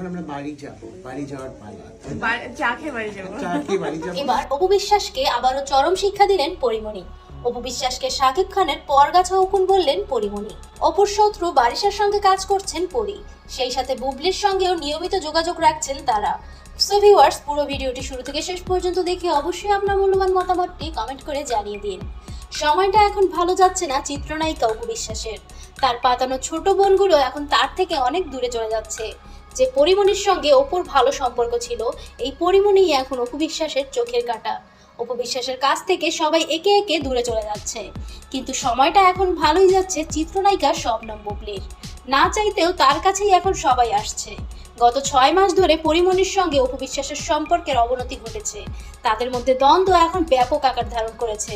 এখন আমরা বাড়ি যাব, বাড়ি যাওয়ার পালা। চা খেয়ে বাড়ি যাবো। চা খেয়ে বাড়ি যাব। এবার অপু বিশ্বাসকে আবারও চরম শিক্ষা দিলেন পরিমণি। অপু বিশ্বাসকে শাকিব খানের পরগাছা উকুন বললেন পরিমণি। অপুর শত্রু বারিশার সঙ্গে কাজ করছেন পরি, সেই সাথে বুবলির সঙ্গেও নিয়মিত যোগাযোগ রাখছেন তারা। সো ভিউয়ার্স, পুরো ভিডিওটি শুরু থেকে শেষ পর্যন্ত দেখে অবশ্যই আপনার মূল্যবান মতামতটি কমেন্ট করে জানিয়ে দিন। সময়টা এখন ভালো যাচ্ছে না চিত্রনায়িকা অপু বিশ্বাসের। তার পাতানো ছোট বোনগুলো এখন তার থেকে অনেক দূরে চলে যাচ্ছে। যে পরিমণির সঙ্গে অপুর ভালো সম্পর্ক ছিল, এই পরিমণিই এখন অপু বিশ্বাসের চোখের কাঁটা। অপু বিশ্বাসের কাছ থেকে সবাই একে একে দূরে চলে যাচ্ছে, কিন্তু সময়টা এখন ভালোই যাচ্ছে চিত্রনায়িকা শবনম বুবলির। না চাইতেও তার কাছেই এখন সবাই আসছে। গত 6 মাস ধরে পরিমণির সঙ্গে অপু বিশ্বাসের সম্পর্কের অবনতি ঘটেছে। তাদের মধ্যে দ্বন্দ্ব এখন ব্যাপক আকার ধারণ করেছে।